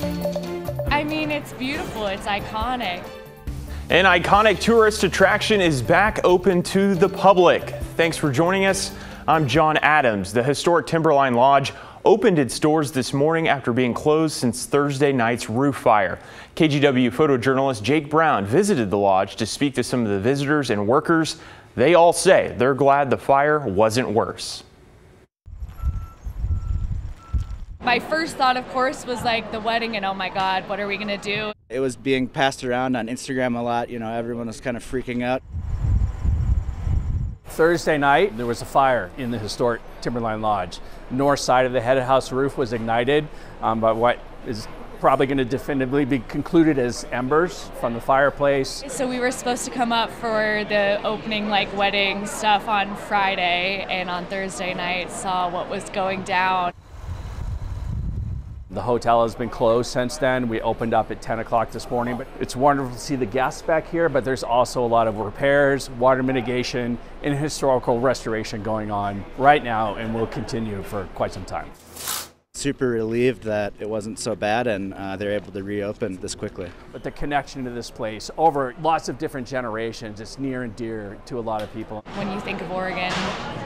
I mean, it's beautiful, it's iconic. An iconic tourist attraction is back open to the public. Thanks for joining us. I'm John Adams. The historic Timberline Lodge opened its doors this morning after being closed since Thursday night's roof fire. KGW photojournalist Jake Brown visited the lodge to speak to some of the visitors and workers. They all say they're glad the fire wasn't worse. My first thought, of course, was like the wedding and oh my God, what are we gonna do? It was being passed around on Instagram a lot. You know, everyone was kind of freaking out. Thursday night, there was a fire in the historic Timberline Lodge. North side of the head house roof was ignited by what is probably going to definitively be concluded as embers from the fireplace. So we were supposed to come up for the opening wedding stuff on Friday, and on Thursday night saw what was going down. The hotel has been closed since then. We opened up at 10 o'clock this morning, but it's wonderful to see the guests back here, but there's also a lot of repairs, water mitigation, and historical restoration going on right now and will continue for quite some time. Super relieved that it wasn't so bad and they're able to reopen this quickly. But the connection to this place over lots of different generations, it's near and dear to a lot of people. When you think of Oregon,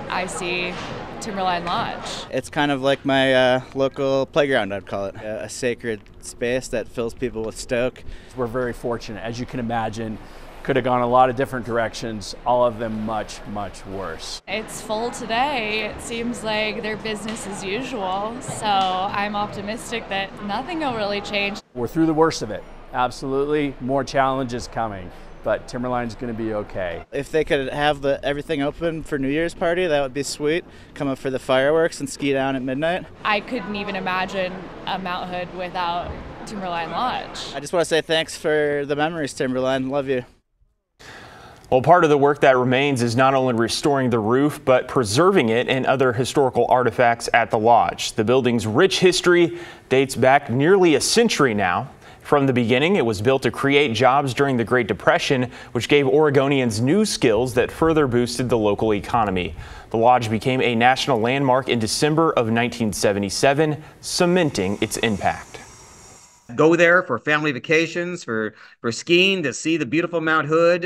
I see Timberline Lodge. It's kind of like my local playground, I'd call it. A sacred space that fills people with stoke. We're very fortunate, as you can imagine. Could have gone a lot of different directions, all of them much, much worse. It's full today. It seems like they're business as usual, so I'm optimistic that nothing will really change. We're through the worst of it, absolutely. More challenges coming, but Timberline's going to be okay. If they could have everything open for New Year's party, that would be sweet. Come up for the fireworks and ski down at midnight. I couldn't even imagine a Mount Hood without Timberline Lodge. I just want to say thanks for the memories, Timberline. Love you. Well, part of the work that remains is not only restoring the roof, but preserving it and other historical artifacts at the lodge. The building's rich history dates back nearly a century now. From the beginning, it was built to create jobs during the Great Depression, which gave Oregonians new skills that further boosted the local economy. The lodge became a national landmark in December of 1977, cementing its impact. Go there for family vacations, for skiing, to see the beautiful Mount Hood,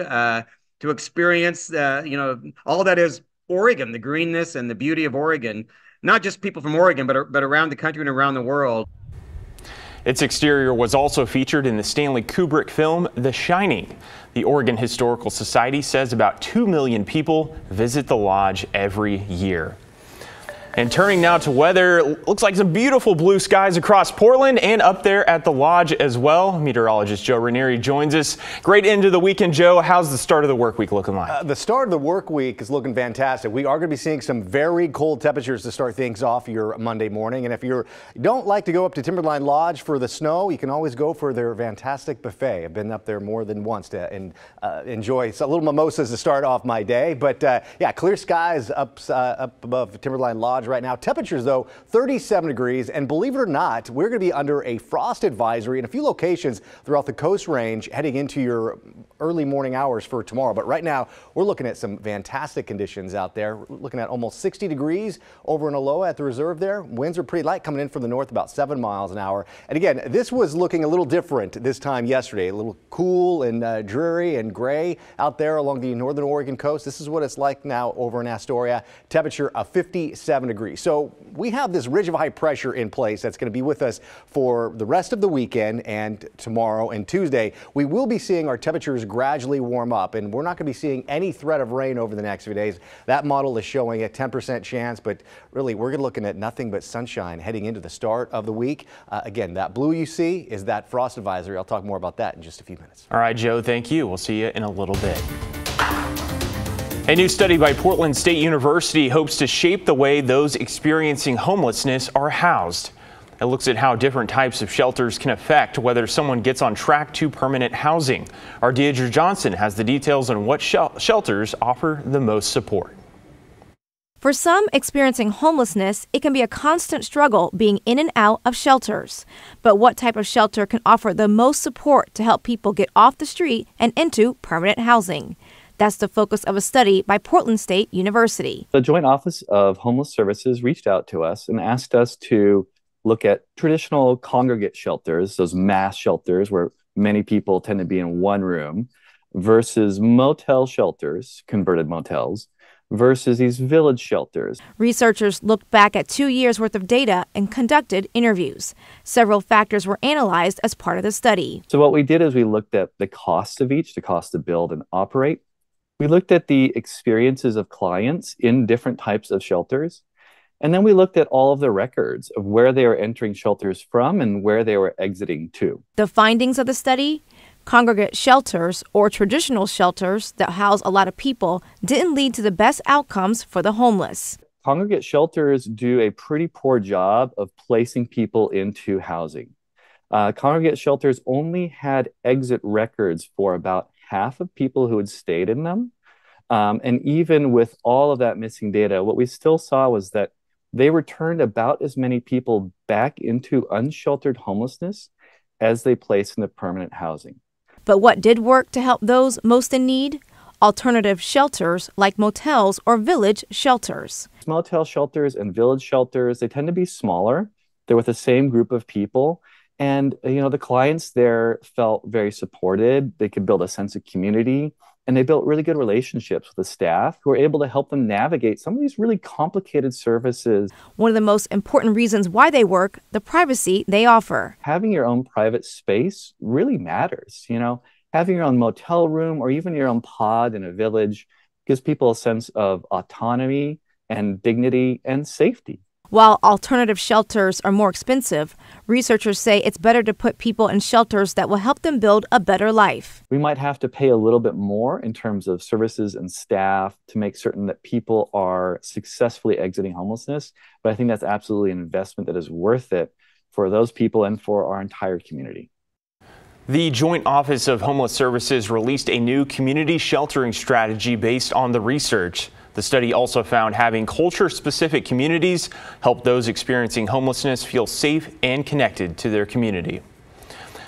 to experience, all that is Oregon, the greenness and the beauty of Oregon. Not just people from Oregon, but around the country and around the world. Its exterior was also featured in the Stanley Kubrick film, The Shining. The Oregon Historical Society says about 2 million people visit the lodge every year. And turning now to weather, looks like some beautiful blue skies across Portland and up there at the lodge as well. Meteorologist Joe Ranieri joins us. Great end of the weekend, Joe. How's the start of the work week looking like? The start of the work week is looking fantastic. We are going to be seeing some very cold temperatures to start things off your Monday morning. And if you don't like to go up to Timberline Lodge for the snow, you can always go for their fantastic buffet. I've been up there more than once to enjoy a little mimosas to start off my day. But yeah, clear skies up above Timberline Lodge right now. Temperatures, though, 37 degrees. And believe it or not, we're going to be under a frost advisory in a few locations throughout the Coast Range heading into your early morning hours for tomorrow. But right now, we're looking at some fantastic conditions out there. We're looking at almost 60 degrees over in Aloha at the reserve there. Winds are pretty light coming in from the north, about 7 miles an hour. And again, this was looking a little different this time yesterday. A little cool and dreary and gray out there along the northern Oregon coast. This is what it's like now over in Astoria. Temperature of 57 degrees. So we have this ridge of high pressure in place that's going to be with us for the rest of the weekend and tomorrow and Tuesday. We will be seeing our temperatures gradually warm up, and we're not going to be seeing any threat of rain over the next few days. That model is showing a 10% chance, but really we're looking at nothing but sunshine heading into the start of the week. Again, that blue you see is that frost advisory. I'll talk more about that in just a few minutes. All right, Joe, thank you. We'll see you in a little bit. A new study by Portland State University hopes to shape the way those experiencing homelessness are housed. It looks at how different types of shelters can affect whether someone gets on track to permanent housing. Our Deidre Johnson has the details on what shelters offer the most support. For some experiencing homelessness, it can be a constant struggle being in and out of shelters. But what type of shelter can offer the most support to help people get off the street and into permanent housing? That's the focus of a study by Portland State University. The Joint Office of Homeless Services reached out to us and asked us to look at traditional congregate shelters, those mass shelters where many people tend to be in one room, versus motel shelters, converted motels, versus these village shelters. Researchers looked back at 2 years' worth of data and conducted interviews. Several factors were analyzed as part of the study. So what we did is we looked at the cost of each, the cost to build and operate. We looked at the experiences of clients in different types of shelters. And then we looked at all of the records of where they were entering shelters from and where they were exiting to. The findings of the study: congregate shelters, or traditional shelters that house a lot of people, didn't lead to the best outcomes for the homeless. Congregate shelters do a pretty poor job of placing people into housing. Congregate shelters only had exit records for about half of people who had stayed in them. And even with all of that missing data, what we still saw was that they returned about as many people back into unsheltered homelessness as they placed into permanent housing. But what did work to help those most in need? Alternative shelters like motels or village shelters. Motel shelters and village shelters, they tend to be smaller. They're with the same group of people. And, the clients there felt very supported. They could build a sense of community. And they built really good relationships with the staff who were able to help them navigate some of these really complicated services. One of the most important reasons why they work: the privacy they offer. Having your own private space really matters. Having your own motel room or even your own pod in a village gives people a sense of autonomy and dignity and safety. While alternative shelters are more expensive, researchers say it's better to put people in shelters that will help them build a better life. We might have to pay a little bit more in terms of services and staff to make certain that people are successfully exiting homelessness, but I think that's absolutely an investment that is worth it for those people and for our entire community. The Joint Office of Homeless Services released a new community sheltering strategy based on the research. The study also found having culture-specific communities help those experiencing homelessness feel safe and connected to their community.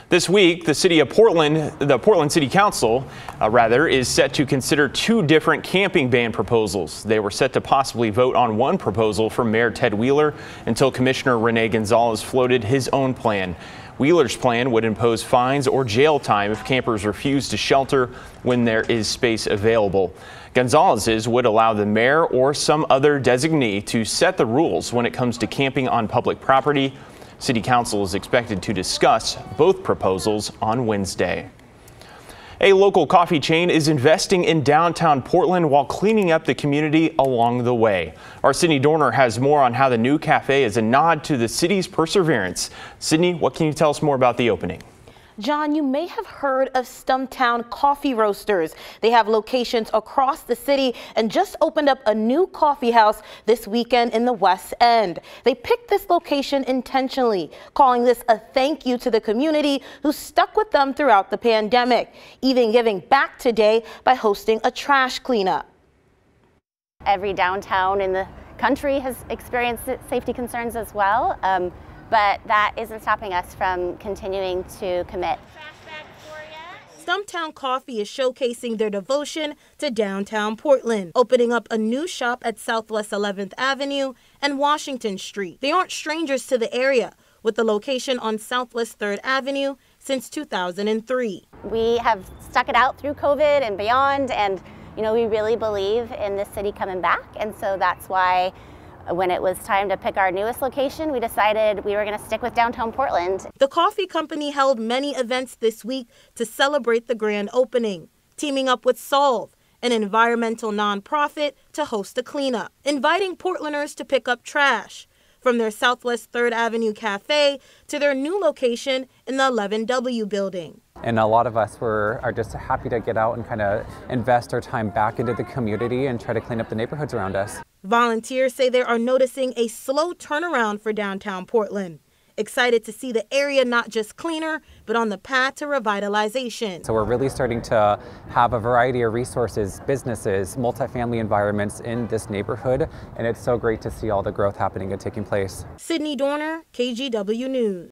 This week, the Portland City Council, is set to consider 2 different camping ban proposals. They were set to possibly vote on one proposal from Mayor Ted Wheeler until Commissioner Rene Gonzalez floated his own plan. Wheeler's plan would impose fines or jail time if campers refuse to shelter when there is space available. Gonzalez's would allow the mayor or some other designee to set the rules when it comes to camping on public property. City Council is expected to discuss both proposals on Wednesday. A local coffee chain is investing in downtown Portland while cleaning up the community along the way. Our Sydney Dorner has more on how the new cafe is a nod to the city's perseverance. Sydney, what can you tell us more about the opening? John, you may have heard of Stumptown Coffee Roasters. They have locations across the city and just opened up a new coffee house this weekend in the West End. They picked this location intentionally, calling this a thank you to the community who stuck with them throughout the pandemic, even giving back today by hosting a trash cleanup. Every downtown in the country has experienced safety concerns as well. But that isn't stopping us from continuing to commit. Stumptown Coffee is showcasing their devotion to downtown Portland, opening up a new shop at Southwest 11th Avenue and Washington Street. They aren't strangers to the area, with the location on Southwest 3rd Avenue since 2003. We have stuck it out through COVID and beyond, and we really believe in this city coming back, and so that's why when it was time to pick our newest location, we decided we were going to stick with downtown Portland. The coffee company held many events this week to celebrate the grand opening, teaming up with Solve, an environmental nonprofit, to host a cleanup, inviting Portlanders to pick up trash, from their Southwest 3rd Avenue Cafe to their new location in the 11W building. And a lot of us are just happy to get out and kind of invest our time back into the community and try to clean up the neighborhoods around us. Volunteers say they are noticing a slow turnaround for downtown Portland. Excited to see the area not just cleaner, but on the path to revitalization. So we're really starting to have a variety of resources, businesses, multifamily environments in this neighborhood, and it's so great to see all the growth happening and taking place. Sydney Dorner, KGW News.